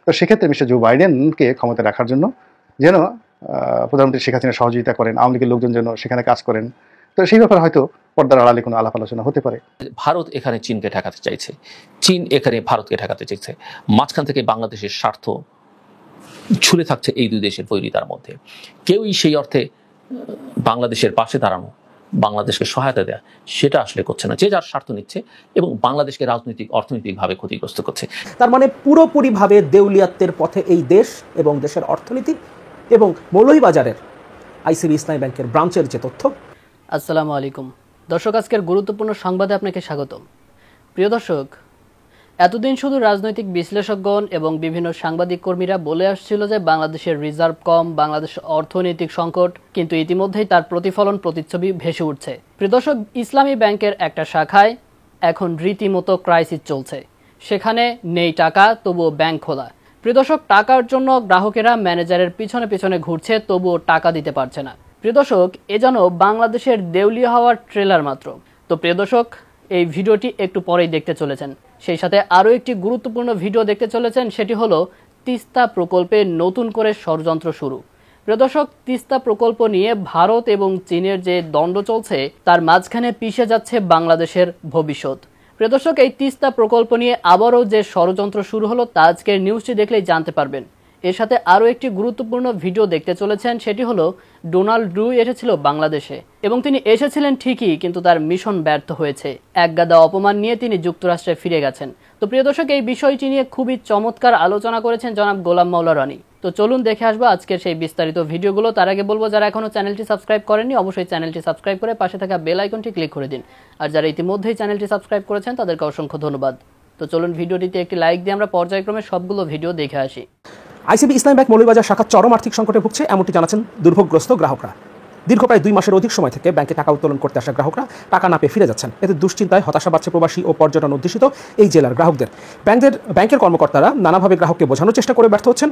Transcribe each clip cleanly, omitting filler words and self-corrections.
তো সেক্ষেত্রে মিস্টার জো বাইডেনকে ক্ষমতা রাখার জন্য যেন প্রধানমন্ত্রী শেখ হাসিনা সহযোগিতা করেন, আওয়ামী লীগের লোকজন যেন সেখানে কাজ করেন। তো সেই ব্যাপারে হয়তো পর্দার আড়ালে কোনো আলাপ আলোচনা হতে পারে। ভারত এখানে চীনকে ঠেকাতে চাইছে, চীন এখানে ভারতকে ঠেকাতে চাইছে, মাঝখান থেকে বাংলাদেশের স্বার্থ ঝুলে থাকছে এই দুই দেশের বৈরিতার মধ্যে। কেউই সেই অর্থে বাংলাদেশের পাশে দাঁড়ানো, বাংলাদেশকে সহায়তা দেয়া সেটা আসলে করছে না। যে যার স্বার্থ নিচ্ছে এবং বাংলাদেশকে রাজনৈতিক অর্থনৈতিকভাবে ক্ষতিগ্রস্ত করছে। তার মানে পুরোপুরিভাবে দেউলিয়াত্বের পথে এই দেশ এবং দেশের অর্থনীতি এবং মৌলভীবাজারের আইসিবি ইসলামী ব্যাংকের ব্রাঞ্চের যে তথ্য। আসসালামু আলাইকুম দর্শক, আজকের গুরুত্বপূর্ণ সংবাদে আপনাকে স্বাগতম। প্রিয় দর্শক, এতদিন শুধু রাজনৈতিক বিশ্লেষকগণ এবং বিভিন্ন সাংবাদিক কর্মীরা বলে আসছিল যে বাংলাদেশের রিজার্ভ কম, বাংলাদেশের অর্থনৈতিক সংকট, কিন্তু ইতিমধ্যেই তার প্রতিফলন প্রতিচ্ছবি ভেসে উঠছে। প্রিয় দর্শক, ইসলামী ব্যাংকের একটা শাখায় এখন রীতিমতো ক্রাইসিস চলছে। সেখানে নেই টাকা, তবুও ব্যাংক খোলা। প্রিয় দর্শক, টাকার জন্য গ্রাহকেরা ম্যানেজারের পিছনে পিছনে ঘুরছে, তবুও টাকা দিতে পারছে না। প্রিয় দর্শক, এ যেন বাংলাদেশের দেউলিয়া হওয়ার ট্রেলার মাত্র। তো প্রিয় দর্শক, এই ভিডিওটি একটু পরেই দেখতে চলেছেন। সেই সাথে আরও একটি গুরুত্বপূর্ণ ভিডিও দেখতে চলেছেন, সেটি হলো তিস্তা প্রকল্পে নতুন করে ষড়যন্ত্র শুরু। প্রিয় দর্শক, তিস্তা প্রকল্প নিয়ে ভারত এবং চীনের যে দ্বন্দ্ব চলছে, তার মাঝখানে পিষে যাচ্ছে বাংলাদেশের ভবিষ্যৎ। প্রিয় দর্শক, এই তিস্তা প্রকল্প নিয়ে আবারও যে ষড়যন্ত্র শুরু হলো তা আজকের নিউজটি দেখলেই জানতে পারবেন। এর সাথে আরও একটি গুরুত্বপূর্ণ ভিডিও দেখতে চলেছেন, সেটি হলো ডোনাল্ড ট্রাম্প এসেছিল বাংলাদেশে এবং তিনি এসেছিলেন ঠিকই, কিন্তু তার মিশন ব্যর্থ হয়েছে। একগাদা অপমান নিয়ে তিনি যুক্তরাষ্ট্রে ফিরে গেছেন। তো প্রিয় দর্শক, এই বিষয়টি নিয়ে খুবই চমৎকার আলোচনা করেছেন জনাব গোলাম মাওলা রনি। তো চলুন দেখে আসবো আজকের সেই বিস্তারিত ভিডিওগুলো। তার আগে বলবো, যারা এখনো চ্যানেলটি সাবস্ক্রাইব করেননি অবশ্যই চ্যানেলটি সাবস্ক্রাইব করে পাশে থাকা বেল আইকনটি ক্লিক করে দিন। আর যারা ইতিমধ্যেই চ্যানেলটি সাবস্ক্রাইব করেছেন তাদেরকে অসংখ্য ধন্যবাদ। তো চলুন ভিডিওটিতে একটি লাইক দিয়ে আমরা পর্যায়ক্রমে সবগুলো ভিডিও দেখে আসি। আইসিবি ইসলামী ব্যাংক মৌলভীবাজার শাখা চরম আর্থিক সংকটে ভুগছে, এমনটি জানাচ্ছেন দুর্ভোগগ্রস্ত গ্রাহকরা। দীর্ঘ প্রায় 2 মাসের অধিক সময় থেকে ব্যাংকে টাকা উত্তোলন করতে আসা গ্রাহকরা টাকা না পেয়ে ফিরে যাচ্ছেন। এতে দুশ্চিন্তায় হতাশা বাড়ছে প্রবাসী ও পর্যটন অধ্যুষিত এই জেলার গ্রাহকদের। ব্যাংকের কর্মকর্তারা নানাভাবে গ্রাহককে বোঝানোর চেষ্টা করে ব্যর্থ হচ্ছেন।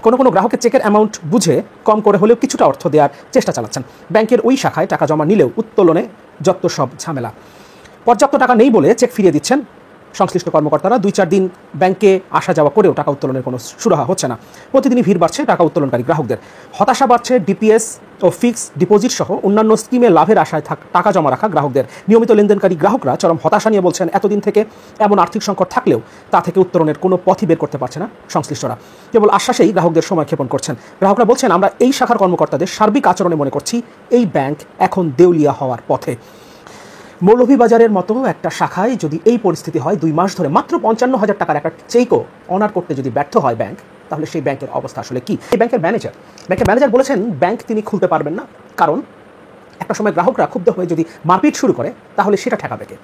কোনো গ্রাহকের চেকের অ্যামাউন্ট বুঝে কম করে হলেও কিছুটা অর্থ দেওয়ার চেষ্টা চালাচ্ছেন। ব্যাংকের ওই শাখায় টাকা জমা নিলেও উত্তোলনে যত সব ঝামেলা। পর্যাপ্ত টাকা নেই বলে চেক ফিরিয়ে দিচ্ছেন সংশ্লিষ্ট কর্মকর্তারা। 2-4 দিন ব্যাংকে আসা যাওয়া করেও টাকা উত্তোলনের কোনো সুরাহা হচ্ছে না। প্রতিদিনই ভিড় বাড়ছে টাকা উত্তোলনকারী গ্রাহকদের। হতাশা বাড়ছে ডিপিএস ও ফিক্সড ডিপোজিট সহ অন্যান্য স্কিমে লাভের আশায় টাকা জমা রাখা গ্রাহকদের। নিয়মিত লেনদেনকারী গ্রাহকরা চরম হতাশা নিয়ে বলছেন, এতদিন থেকে এমন আর্থিক সংকট থাকলেও তা থেকে উত্তোলনের কোনো পথই বের করতে পারছে না সংশ্লিষ্টরা। কেবল আশ্বাসেই গ্রাহকদের সময় ক্ষেপণ করছেন। গ্রাহকরা বলছেন, আমরা এই শাখার কর্মকর্তাদের সার্বিক আচরণে মনে করছি এই ব্যাংক এখন দেউলিয়া হওয়ার পথে। মৌলভীবাজারের মতো একটা শাখায় যদি এই পরিস্থিতি হয়, 2 মাস ধরে মাত্র 55,000 টাকার একটা চেকও অনার করতে যদি ব্যর্থ হয় ব্যাংক, তাহলে সেই ব্যাংকের অবস্থা আসলে কি? এই ব্যাংকের ম্যানেজার বলেছেন ব্যাংক তিনি খুলতে পারবেন না, কারণ একটা সময় গ্রাহকরা ক্ষুব্ধ হয়ে যদি মারপিট শুরু করে তাহলে সেটা ঠেকাবে কে।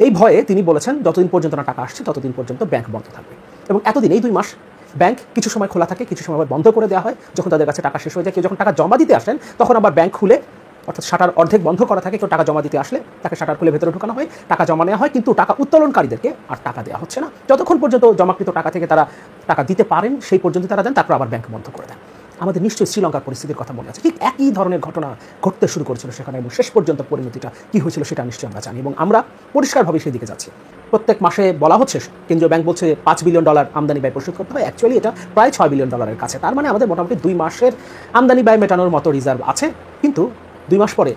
এই ভয়ে তিনি বলেছেন যতদিন পর্যন্ত না টাকা আসছে ততদিন পর্যন্ত ব্যাংক বন্ধ থাকবে। এবং এতদিন এই 2 মাস ব্যাংক কিছু সময় খোলা থাকে, কিছু সময় আবার বন্ধ করে দেওয়া হয়। যখন তাদের কাছে টাকা শেষ হয়ে যায়, কেউ যখন টাকা জমা দিতে আসেন তখন আবার ব্যাংক খুলে, অর্থাৎ শাটার অর্ধেক বন্ধ করা থাকে, কেউ টাকা জমা দিতে আসলে তাকে শাটার খুলে ভেতরে ঢোকানো হয়, টাকা জমা নেওয়া হয়, কিন্তু টাকা উত্তোলনকারীদেরকে আর টাকা দেওয়া হচ্ছে না। যতক্ষণ পর্যন্ত জমাকৃত টাকা থেকে তারা টাকা দিতে পারেন সেই পর্যন্ত তারা দেন, তারপর আবার ব্যাংক বন্ধ করে দেন। আমাদের নিশ্চয়ই শ্রীলঙ্কার পরিস্থিতির কথা মনে আছে। ঠিক একই ধরনের ঘটনা ঘটতে শুরু করেছিল সেখানে, এবং শেষ পর্যন্ত পরিণতিটা কী হয়েছিল সেটা নিশ্চয়ই আমরা জানি এবং আমরা পরিষ্কারভাবে সেই দিকে যাচ্ছি। প্রত্যেক মাসে বলা হচ্ছে, কেন্দ্রীয় ব্যাংক বলছে $5 বিলিয়ন আমদানি ব্যয় পরিশোধ করতে হয়। অ্যাকচুয়ালি এটা প্রায় $6 বিলিয়ন কাছে। তার মানে আমাদের মোটামুটি 2 মাসের আমদানি ব্যয় মেটানোর মতো রিজার্ভ আছে, কিন্তু 2 মাস পরে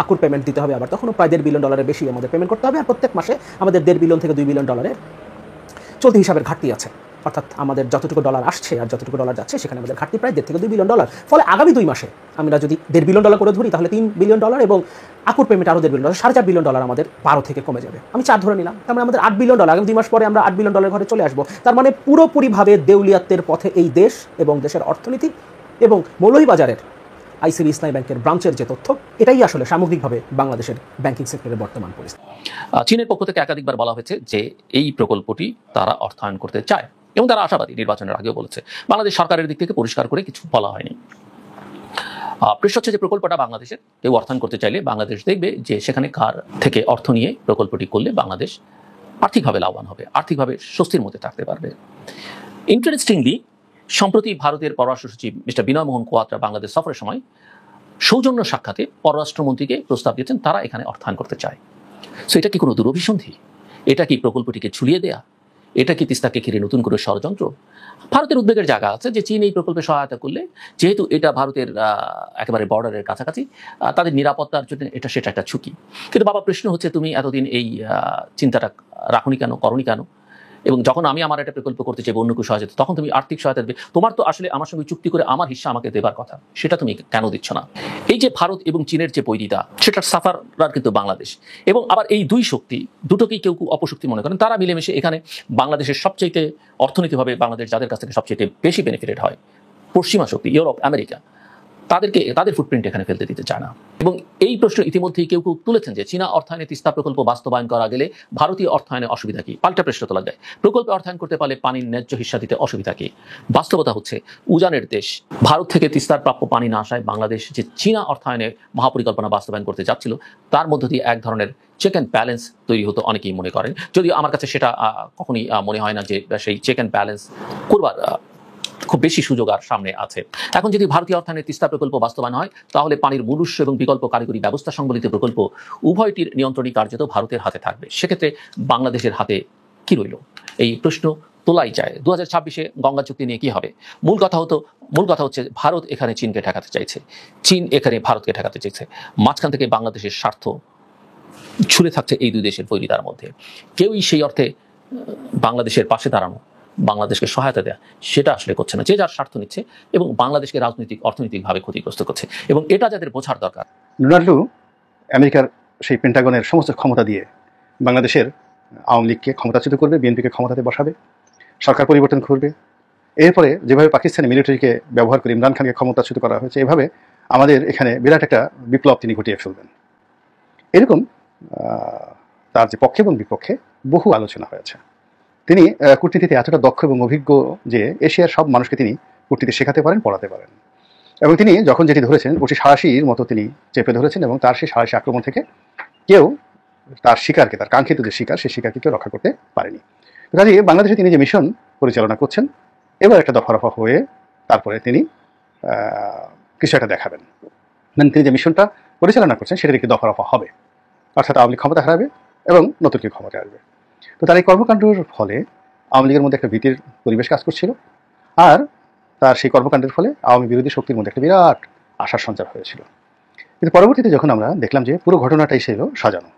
আকুর পেমেন্ট দিতে হবে। আবার তখনও প্রায় $1.5 বিলিয়ন বেশি আমাদের পেমেন্ট করতে হবে। আর প্রত্যেক মাসে আমাদের $1.5 বিলিয়ন থেকে $2 বিলিয়ন চলতি হিসাবের ঘাটতি আছে। অর্থাৎ আমাদের যতটুকু ডলার আসছে আর যতটুকু ডলার যাচ্ছে সেখানে আমাদের ঘাটতি প্রায় $1.5 থেকে $2 বিলিয়ন। ফলে আগামী 2 মাসে আমরা যদি $1.5 বিলিয়ন করে ধরি তাহলে $3 বিলিয়ন এবং আকুর পেমেন্ট আরও $1.5 বিলিয়ন, $4.5 বিলিয়ন আমাদের 12 থেকে কমে যাবে। আমি 4 ধরে নিলাম, তার মানে আমাদের $8 বিলিয়ন। আগামী 2 মাস পরে আমরা $8 বিলিয়ন ঘরে চলে আসবো। তার মানে পুরোপুরিভাবে দেউলিয়াত্বের পথে এই দেশ এবং দেশের অর্থনীতি এবং মৌলভীবাজারের আইসিবি ইসলামী ব্যাংকের ব্রাঞ্চের যে তথ্য, এটাই আসলে সামগ্রিকভাবে বাংলাদেশের ব্যাংকিং সেক্টরের বর্তমান পরিস্থিতি। চীনের পক্ষ থেকে একাধিকবার বলা হয়েছে যে এই প্রকল্পটি তারা অর্থায়ন করতে চায় এবং তারা আশাবাদী, নির্বাচনের আগেও বলেছে। বাংলাদেশ সরকারের দিক থেকে পরিষ্কার করে কিছু বলা হয়নি। প্রশ্ন হচ্ছে যে প্রকল্পটা বাংলাদেশের কেউ অর্থায়ন করতে চাইলে বাংলাদেশ দেখবে যে সেখানে কার থেকে অর্থ নিয়ে প্রকল্পটি করলে বাংলাদেশ আর্থিকভাবে লাভবান হবে, আর্থিকভাবে স্বস্তির মধ্যে থাকতে পারবে। ইন্টারেস্টিংলি, সম্প্রতি ভারতের পররাষ্ট্র সচিব মিস্টার বিনয় মোহন কোয়াত্রা বাংলাদেশ সফরের সময় সৌজন্য সাক্ষাতে পররাষ্ট্রমন্ত্রীকে প্রস্তাব দিয়েছেন তারা এখানে অর্থায়ন করতে চায়। সো এটা কি কোনো দুরভিসন্ধি? এটা কি প্রকল্পটিকে ঝুলিয়ে দেয়া? এটা কি তিস্তাকে ঘিরে নতুন করে ষড়যন্ত্র? ভারতের উদ্বেগের জায়গা আছে যে চীন এই প্রকল্পে সহায়তা করলে, যেহেতু এটা ভারতের একেবারে বর্ডারের কাছাকাছি, তাদের নিরাপত্তার জন্য সেটা একটা ঝুঁকি। কিন্তু বাবা, প্রশ্ন হচ্ছে তুমি এতদিন এই চিন্তাটা রাখনি কেন, করনি কেন? এবং যখন আমি আমার একটা প্রকল্প করতে চাই অন্য কেউ সহায়তা, তখন তুমি আর্থিক সহায়তা দেবে। তোমার তো আসলে আমার সঙ্গে চুক্তি করে আমার হিস্সা আমাকে দেবার কথা, সেটা তুমি কেন দিচ্ছ না? এই যে ভারত এবং চীনের যে বৈরিতা, সেটার সাফারার কিন্তু বাংলাদেশ। এবং আবার এই দুই শক্তি দুটোকেই কেউ অপশক্তি মনে করেন, তারা মিলেমিশে এখানে বাংলাদেশের সবচেয়ে অর্থনৈতিকভাবে বাংলাদেশ যাদের কাছ থেকে সবচেয়ে বেশি বেনিফিটেড হয়, পশ্চিমা শক্তি ইউরোপ, আমেরিকা, তাদের ফুটপ্রিন্ট এখানে ফেলতে দিতে চায় না। এবং এই প্রশ্ন ইতিমধ্যেই কেউ তুলেছেন যে চীনা অর্থায়নে তিস্তা প্রকল্প বাস্তবায়ন করা গেলে ভারতীয় অর্থায়নে অসুবিধা কি? পাল্টা প্রশ্ন তোলা যায়, প্রকল্পে অর্থায়ন করতে পারলে পানির ন্যায্য হিস্সা দিতে অসুবিধা কি? বাস্তবতা হচ্ছে উজানের দেশ ভারত থেকে তিস্তার প্রাপ্য পানি না আসায় বাংলাদেশ যে চীনা অর্থায়নে মহাপরিকল্পনা বাস্তবায়ন করতে যাচ্ছিল, তার মধ্য দিয়ে এক ধরনের চেক অ্যান্ড ব্যালেন্স তৈরি হতো অনেকেই মনে করেন। যদিও আমার কাছে সেটা কখনই মনে হয় না যে সেই চেক অ্যান্ড ব্যালেন্স করবার খুব বেশি সুযোগ আর সামনে আছে। এখন যদি ভারতীয় অর্থায়নে তিস্তা প্রকল্প বাস্তবায়ন হয়, তাহলে পানির মূল উৎস এবং বিকল্প কারিগরি ব্যবস্থা সংবলিত প্রকল্প উভয়টির নিয়ন্ত্রণই কার্যত ভারতের হাতে থাকবে। সেক্ষেত্রে বাংলাদেশের হাতে কি রইল? এই প্রশ্ন তোলাই যায়। 2026-এ গঙ্গা চুক্তি নিয়ে কি হবে? মূল কথা হচ্ছে ভারত এখানে চীনকে ঠেকাতে চাইছে, চীন এখানে ভারতকে ঠেকাতে চাইছে। মাঝখান থেকে বাংলাদেশের স্বার্থ ঝুলে থাকছে এই দুই দেশের বৈরিতার মধ্যে। কেউই সেই অর্থে বাংলাদেশের পাশে দাঁড়ানো, বাংলাদেশকে সহায়তা দেয়া, সেটা আসলে করছে না। যে যার স্বার্থ নিচ্ছে এবং বাংলাদেশকে রাজনৈতিক অর্থনৈতিকভাবে ক্ষতিগ্রস্ত করছে, এবং এটা যাদের বোঝার দরকার। ডোনাল্ড ট্রাম্প আমেরিকার সেই পেন্টাগনের সমস্ত ক্ষমতা দিয়ে বাংলাদেশের আওয়ামী লীগকে ক্ষমতাচ্যুত করবে, বিএনপিকে ক্ষমতাতে বসাবে, সরকার পরিবর্তন করবে। এরপরে যেভাবে পাকিস্তানি মিলিটারিকে ব্যবহার করে ইমরান খানকে ক্ষমতাচ্যুত করা হয়েছে, এভাবে আমাদের এখানে বিরাট একটা বিপ্লব তিনি ঘটিয়ে ফেলবেন। এরকম তার যে পক্ষে এবং বিপক্ষে বহু আলোচনা হয়েছে। তিনি কূটনীতিতে এতটা দক্ষ এবং অভিজ্ঞ যে এশিয়ার সব মানুষকে তিনি কূটনীতি শেখাতে পারেন, পড়াতে পারেন। এবং তিনি যখন যেটি ধরেছেন ওটি সাঁড়াশির মতো তিনি চেপে ধরেছেন, এবং তার সেই সাঁড়াশি আক্রমণ থেকে কেউ তার শিকারকে, তার কাঙ্ক্ষিত যে শিকার, সেই শিকারকে কেউ রক্ষা করতে পারেনি। কাজে বাংলাদেশে তিনি যে মিশন পরিচালনা করছেন, এবার একটা দফা রফা হয়ে তারপরে তিনি কিছু একটা দেখাবেন। মানে তিনি যে মিশনটা পরিচালনা করছেন সেটা একটি দফা রফা হবে, অর্থাৎ আওয়ামী লীগ ক্ষমতা হারাবে এবং নতুন কেউ ক্ষমতা আসবে। তো তার এই কর্মকাণ্ডের ফলে আওয়ামী লীগের মধ্যে একটা ভীতির পরিবেশ কাজ করছিল, আর তার সেই কর্মকাণ্ডের ফলে আওয়ামী বিরোধী শক্তির মধ্যে একটা বিরাট আশার সঞ্চার হয়েছিল। কিন্তু পরবর্তীতে যখন আমরা দেখলাম যে পুরো ঘটনাটাই ছিল সাজানো,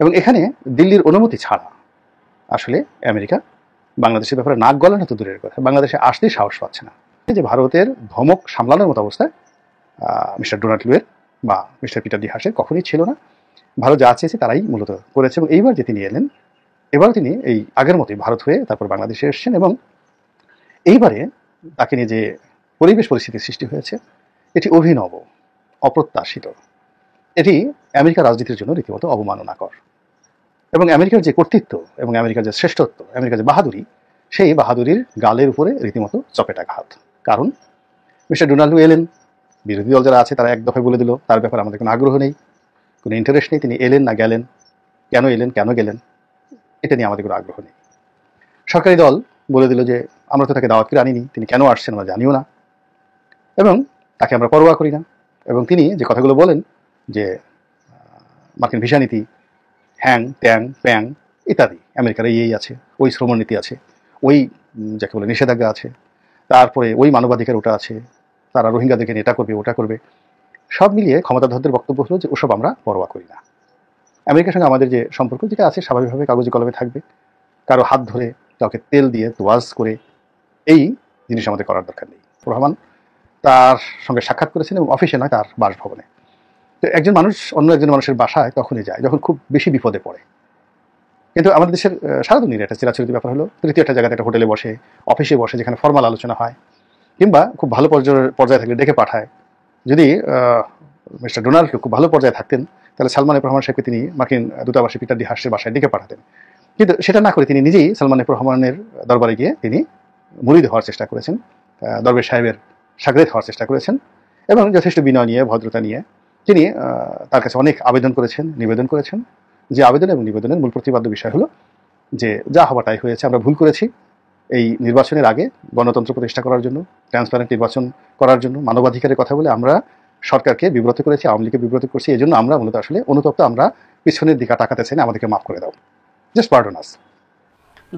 এবং এখানে দিল্লির অনুমতি ছাড়া আসলে আমেরিকা বাংলাদেশের ব্যাপারে নাক গলানো তো দূরের কথা, বাংলাদেশে আসতেই সাহস পাচ্ছে না। যে ভারতের ধমক সামলানোর মতো অবস্থায় মিস্টার ডোনাল্ড ট্রাম্পের বা মিস্টার পিটার ডি হাসের কখনোই ছিল না। ভারত যা চেয়েছে তারাই মূলত করেছে, এবং এইবার যে তিনি এলেন, এবারও তিনি এই আগের মতোই ভারত হয়ে তারপর বাংলাদেশে এসেছেন, এবং এইবারে তাকে নিয়ে যে পরিবেশ পরিস্থিতির সৃষ্টি হয়েছে এটি অভিনব, অপ্রত্যাশিত। এটি আমেরিকার রাজনীতির জন্য রীতিমতো অবমাননাকর। এবং আমেরিকার যে কর্তৃত্ব এবং আমেরিকার যে শ্রেষ্ঠত্ব, আমেরিকার যে বাহাদুরি, সেই বাহাদুরির গালের উপরে রীতিমতো চপেটাঘাত। কারণ মিস্টার ডোনাল্ড এলেন, বিরোধী দল যারা আছে তারা এক দফায় বলে দিল তার ব্যাপারে আমাদের কোনো আগ্রহ নেই, কোনো ইন্টারেস্ট নেই, তিনি এলেন না গেলেন, কেন এলেন কেন গেলেন এটা নিয়ে আমাদের কোনো আগ্রহ নেই। সরকারি দল বলে দিল যে আমরা তো তাকে দাওয়াত করে আনিনি, তিনি কেন আসছেন আমরা জানিও না, এবং তাকে আমরা পরোয়া করি না। এবং তিনি যে কথাগুলো বলেন যে মার্কিন ভিসা নীতি, হ্যাং ত্যাং প্যাং ইত্যাদি, আমেরিকার এই আছে, ওই শ্রমনীতি আছে, ওই যাকে বলে নিষেধাজ্ঞা আছে, তারপরে ওই মানবাধিকার ওটা আছে, তারা রোহিঙ্গাদেরকে নিয়ে এটা করবে ওটা করবে, সব মিলিয়ে ক্ষমতাধরদের বক্তব্য হলো যে ওসব আমরা পরোয়া করি না। আমেরিকার সঙ্গে আমাদের যে সম্পর্ক, যেটা আছে স্বাভাবিকভাবে কাগজে কলমে থাকবে, কারো হাত ধরে কাউকে তেল দিয়ে তোয়াজ করে এই জিনিস আমাদের করার দরকার নেই। রহমান তার সঙ্গে সাক্ষাৎ করেছেন, এবং অফিসে নয়, তার বাসভবনে। তো একজন মানুষ অন্য একজন মানুষের বাসায় তখনই যায় যখন খুব বেশি বিপদে পড়ে। কিন্তু আমাদের দেশের সারা দুনিয়ার একটা চিরাচরিত ব্যাপার হলো তৃতীয় একটা জায়গাতে একটা হোটেলে বসে, অফিসে বসে, যেখানে ফর্মাল আলোচনা হয়, কিংবা খুব ভালো পর্যায়ে থাকলে ডেকে পাঠায়। যদি মিস্টার ডোনাল্ডকে খুব ভালো পর্যায়ে থাকতেন তাহলে সালমান এফ রহমান সাহেবকে তিনি মার্কিন দূতাবাসে পিটার ডি হাসের বাসায় ডেকে পাঠাতেন। কিন্তু সেটা না করে তিনি নিজেই সালমান এফ রহমানের দরবারে গিয়ে তিনি মুরিদ হওয়ার চেষ্টা করেছেন, দরবেশ সাহেবের শাগরেদ হওয়ার চেষ্টা করেছেন, এবং যথেষ্ট বিনয় নিয়ে, ভদ্রতা নিয়ে তিনি তার কাছে অনেক আবেদন করেছেন, নিবেদন করেছেন। যে আবেদন এবং নিবেদনের মূল প্রতিপাদ্য বিষয় হলো যে যা হওয়াটাই হয়েছে, আমরা ভুল করেছি। এই নির্বাচনের আগে গণতন্ত্র প্রতিষ্ঠা করার জন্য, ট্রান্সপারেন্ট নির্বাচন করার জন্য, মানবাধিকারের কথা বলে আমরা সরকারকে বিব্রত করেছি, আওয়ামী লীগকে বিব্রত করছি। এই জন্য আমরা মূলত আসলে অনুতপ্ত, আমরা পিছনের দিকে তাকাতে চাই না, আমাদেরকে মাফ করে দাও, জাস্ট পার্ডন আস।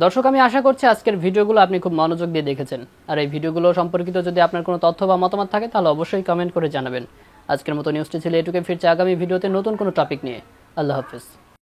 দর্শক, আমি আশা করছি আজকের ভিডিওগুলো আপনি খুব মনোযোগ দিয়ে দেখেছেন। আর এই ভিডিওগুলো সম্পর্কিত যদি আপনার কোনো তথ্য বা মতামত থাকে তাহলে অবশ্যই কমেন্ট করে জানাবেন। আজকের মতো নিউজটি ছিল এটুকুই, ফিরছে আগামী ভিডিওতে নতুন কোনো টপিক নিয়ে। আল্লাহ হাফেজ।